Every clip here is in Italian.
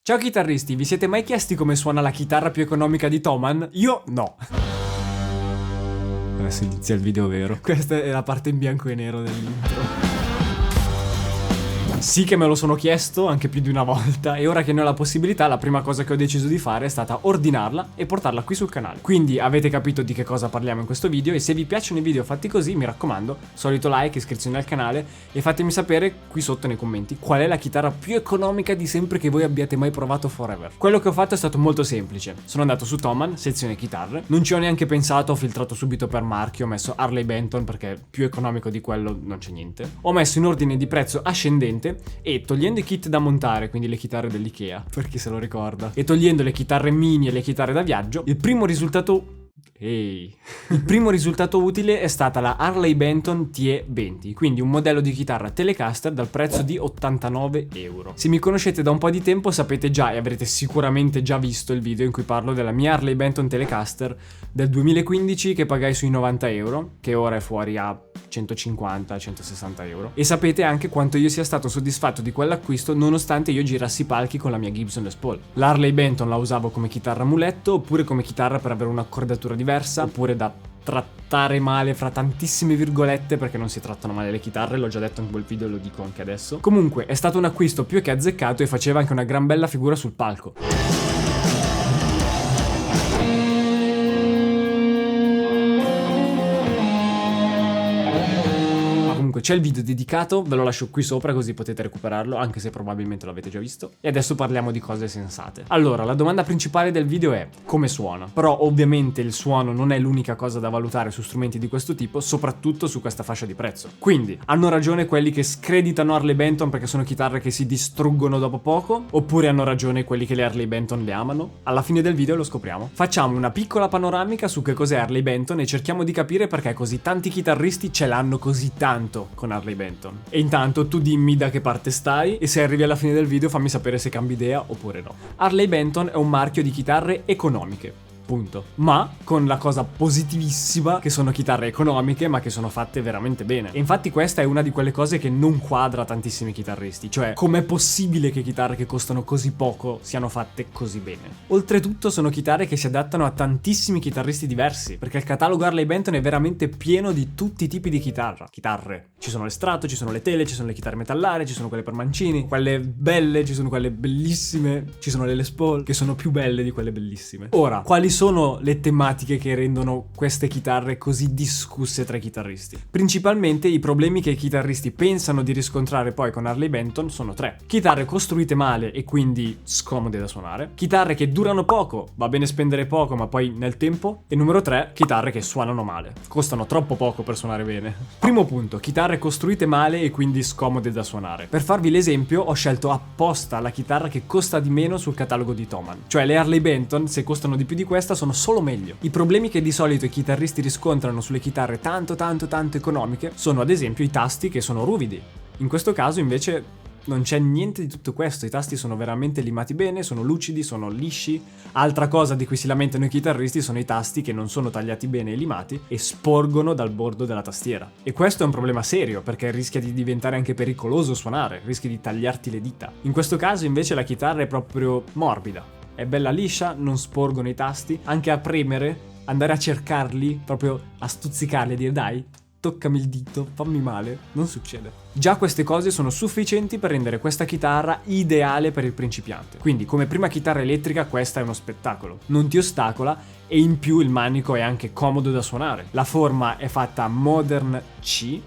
Ciao chitarristi, vi siete mai chiesti come suona la chitarra più economica di Thomann? Io no. Adesso inizia il video vero. Questa è la parte in bianco e nero dell'intro. Sì che me lo sono chiesto anche più di una volta e ora che ne ho la possibilità la prima cosa che ho deciso di fare è stata ordinarla e portarla qui sul canale. Quindi avete capito di che cosa parliamo in questo video e se vi piacciono i video fatti così mi raccomando, solito like, iscrizione al canale e fatemi sapere qui sotto nei commenti qual è la chitarra più economica di sempre che voi abbiate mai provato forever. Quello che ho fatto è stato molto semplice, sono andato su Thomann, sezione chitarre, non ci ho neanche pensato, ho filtrato subito per marchio, ho messo Harley Benton perché più economico di quello non c'è niente, ho messo in ordine di prezzo ascendente e togliendo i kit da montare, quindi le chitarre dell'Ikea, per chi se lo ricorda, e togliendo le chitarre mini e le chitarre da viaggio, il primo risultato utile è stata la Harley Benton TE20, quindi un modello di chitarra Telecaster dal prezzo di 89 euro. Se mi conoscete da un po' di tempo sapete già e avrete sicuramente già visto il video in cui parlo della mia Harley Benton Telecaster del 2015 che pagai sui 90 euro, che ora è fuori a 150-160 euro. E sapete anche quanto io sia stato soddisfatto di quell'acquisto nonostante io girassi i palchi con la mia Gibson Les Paul. L'Harley Benton la usavo come chitarra muletto oppure come chitarra per avere un'accordatura diversa oppure da trattare male fra tantissime virgolette perché non si trattano male le chitarre, l'ho già detto in quel video e lo dico anche adesso. Comunque è stato un acquisto più che azzeccato e faceva anche una gran bella figura sul palco. C'è il video dedicato, ve lo lascio qui sopra così potete recuperarlo, anche se probabilmente l'avete già visto. E adesso parliamo di cose sensate. Allora, la domanda principale del video è come suona? Però ovviamente il suono non è l'unica cosa da valutare su strumenti di questo tipo, soprattutto su questa fascia di prezzo. Quindi, hanno ragione quelli che screditano Harley Benton perché sono chitarre che si distruggono dopo poco? Oppure hanno ragione quelli che le Harley Benton le amano? Alla fine del video lo scopriamo. Facciamo una piccola panoramica su che cos'è Harley Benton e cerchiamo di capire perché così tanti chitarristi ce l'hanno così tanto con Harley Benton. E intanto tu dimmi da che parte stai e se arrivi alla fine del video fammi sapere se cambi idea oppure no. Harley Benton è un marchio di chitarre economiche. Punto. Ma con la cosa positivissima che sono chitarre economiche ma che sono fatte veramente bene. E infatti questa è una di quelle cose che non quadra tantissimi chitarristi, cioè com'è possibile che chitarre che costano così poco siano fatte così bene. Oltretutto sono chitarre che si adattano a tantissimi chitarristi diversi, perché il catalogo Harley Benton è veramente pieno di tutti i tipi di chitarre. Ci sono le strato, ci sono le tele, ci sono le chitarre metallare, ci sono quelle per mancini, quelle belle, ci sono quelle bellissime, ci sono le Les Paul che sono più belle di quelle bellissime. Ora, quali sono le tematiche che rendono queste chitarre così discusse tra i chitarristi? Principalmente i problemi che i chitarristi pensano di riscontrare poi con Harley Benton sono tre: chitarre costruite male e quindi scomode da suonare, chitarre che durano poco, va bene spendere poco ma poi nel tempo, e numero 3, chitarre che suonano male, costano troppo poco per suonare bene. Primo punto, chitarre costruite male e quindi scomode da suonare. Per farvi l'esempio ho scelto apposta la chitarra che costa di meno sul catalogo di Thomann, cioè le Harley Benton se costano di più di questa sono solo meglio. I problemi che di solito i chitarristi riscontrano sulle chitarre tanto economiche sono ad esempio i tasti che sono ruvidi. In questo caso invece non c'è niente di tutto questo, i tasti sono veramente limati bene, sono lucidi, sono lisci. Altra cosa di cui si lamentano i chitarristi sono i tasti che non sono tagliati bene e limati e sporgono dal bordo della tastiera. E questo è un problema serio perché rischia di diventare anche pericoloso suonare, rischi di tagliarti le dita. In questo caso invece la chitarra è proprio morbida. È bella liscia, non sporgono i tasti, anche a premere, andare a cercarli, proprio a stuzzicarli e dire dai, toccami il dito, fammi male, non succede. Già queste cose sono sufficienti per rendere questa chitarra ideale per il principiante. Quindi come prima chitarra elettrica questa è uno spettacolo, non ti ostacola e in più il manico è anche comodo da suonare. La forma è fatta Modern C,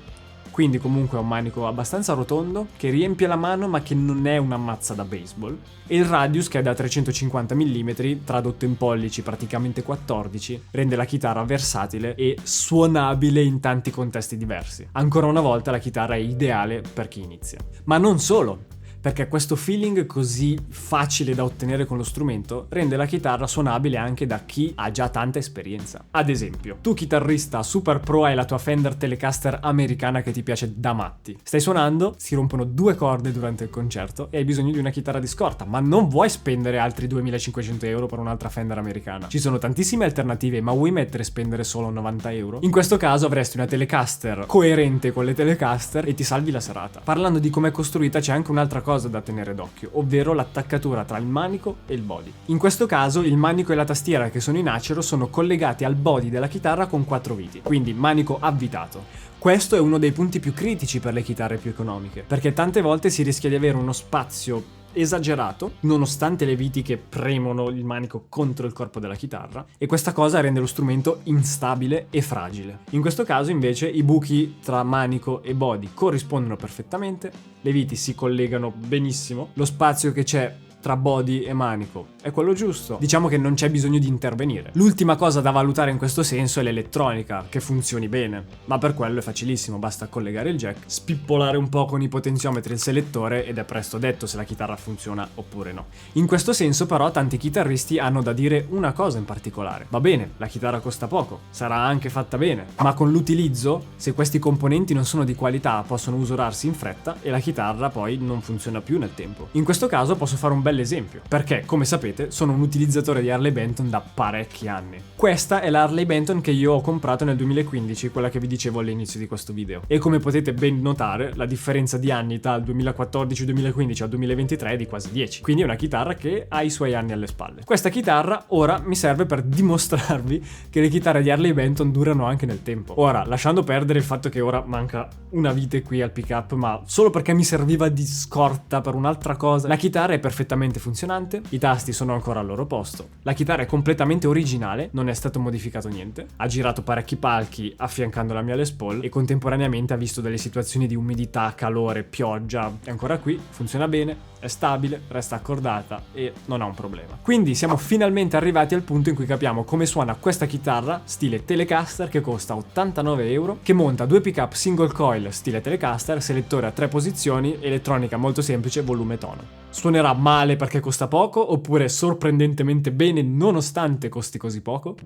quindi comunque è un manico abbastanza rotondo che riempie la mano ma che non è una mazza da baseball, e il radius che è da 350 mm tradotto in pollici praticamente 14 rende la chitarra versatile e suonabile in tanti contesti diversi. Ancora una volta la chitarra è ideale per chi inizia. Ma non solo, perché questo feeling così facile da ottenere con lo strumento rende la chitarra suonabile anche da chi ha già tanta esperienza. Ad esempio, tu chitarrista super pro hai la tua Fender Telecaster americana che ti piace da matti. Stai suonando, si rompono 2 corde durante il concerto e hai bisogno di una chitarra di scorta, ma non vuoi spendere altri 2500 euro per un'altra Fender americana. Ci sono tantissime alternative, ma vuoi mettere e spendere solo 90 euro? In questo caso avresti una Telecaster coerente con le Telecaster e ti salvi la serata. Parlando di com'è costruita, c'è anche un'altra cosa cosa da tenere d'occhio, ovvero l'attaccatura tra il manico e il body. In questo caso il manico e la tastiera, che sono in acero, sono collegati al body della chitarra con 4 viti, quindi manico avvitato. Questo è uno dei punti più critici per le chitarre più economiche, perché tante volte si rischia di avere uno spazio esagerato, nonostante le viti che premono il manico contro il corpo della chitarra, e questa cosa rende lo strumento instabile e fragile. In questo caso invece i buchi tra manico e body corrispondono perfettamente, le viti si collegano benissimo, lo spazio che c'è tra body e manico è quello giusto, diciamo che non c'è bisogno di intervenire. L'ultima cosa da valutare in questo senso è l'elettronica, che funzioni bene, ma per quello è facilissimo, basta collegare il jack, spippolare un po' con i potenziometri il selettore ed è presto detto se la chitarra funziona oppure no. In questo senso però tanti chitarristi hanno da dire una cosa in particolare: va bene, la chitarra costa poco, sarà anche fatta bene, ma con l'utilizzo, se questi componenti non sono di qualità, possono usurarsi in fretta e la chitarra poi non funziona più nel tempo. In questo caso posso fare un esempio, perché come sapete sono un utilizzatore di Harley Benton da parecchi anni. Questa è la Harley Benton che io ho comprato nel 2015, quella che vi dicevo all'inizio di questo video, e come potete ben notare la differenza di anni dal 2014-2015 al 2023 è di quasi 10, quindi è una chitarra che ha i suoi anni alle spalle. Questa chitarra ora mi serve per dimostrarvi che le chitarre di Harley Benton durano anche nel tempo. Ora, lasciando perdere il fatto che ora manca una vite qui al pick up, ma solo perché mi serviva di scorta per un'altra cosa, la chitarra è perfettamente funzionante, i tasti sono ancora al loro posto, la chitarra è completamente originale, non è stato modificato niente, ha girato parecchi palchi affiancando la mia Les Paul e contemporaneamente ha visto delle situazioni di umidità, calore, pioggia, è ancora qui, funziona bene, è stabile, resta accordata e non ha un problema. Quindi siamo finalmente arrivati al punto in cui capiamo come suona questa chitarra stile Telecaster che costa 89 euro, che monta 2 pickup single coil stile Telecaster, selettore a 3 posizioni, elettronica molto semplice, volume tono. Suonerà male perché costa poco oppure sorprendentemente bene nonostante costi così poco?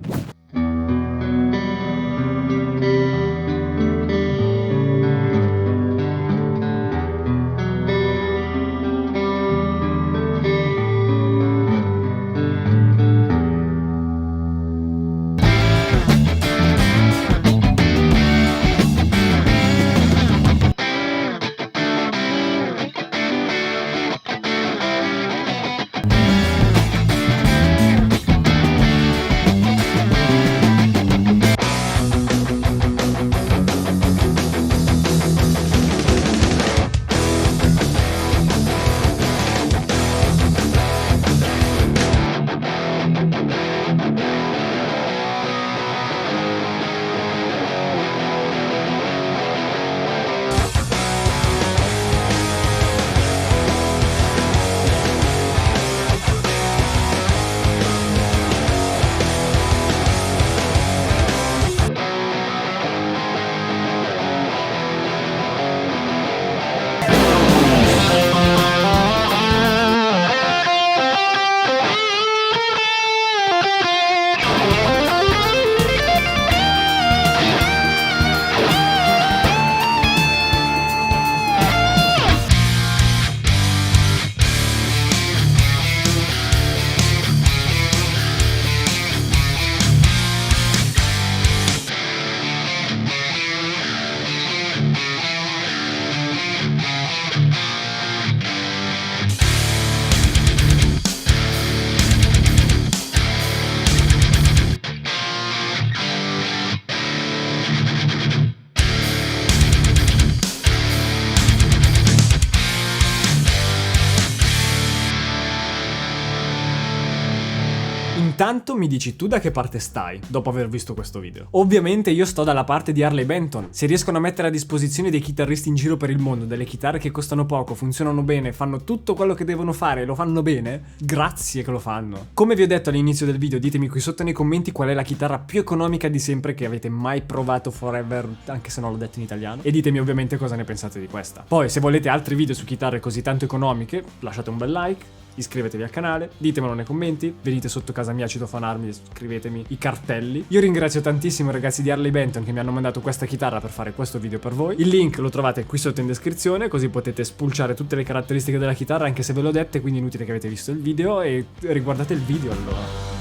Intanto mi dici tu da che parte stai dopo aver visto questo video. Ovviamente io sto dalla parte di Harley Benton. Se riescono a mettere a disposizione dei chitarristi in giro per il mondo delle chitarre che costano poco, funzionano bene, fanno tutto quello che devono fare e lo fanno bene, grazie che lo fanno. Come vi ho detto all'inizio del video, ditemi qui sotto nei commenti qual è la chitarra più economica di sempre che avete mai provato forever, anche se non l'ho detto in italiano, e ditemi ovviamente cosa ne pensate di questa. Poi se volete altri video su chitarre così tanto economiche, lasciate un bel like, iscrivetevi al canale, ditemelo nei commenti, venite sotto casa mia a citofonarmi, scrivetemi i cartelli. Io ringrazio tantissimo i ragazzi di Harley Benton che mi hanno mandato questa chitarra per fare questo video per voi. Il link lo trovate qui sotto in descrizione, così potete spulciare tutte le caratteristiche della chitarra anche se ve l'ho dette, quindi inutile che avete visto il video, e riguardate il video allora.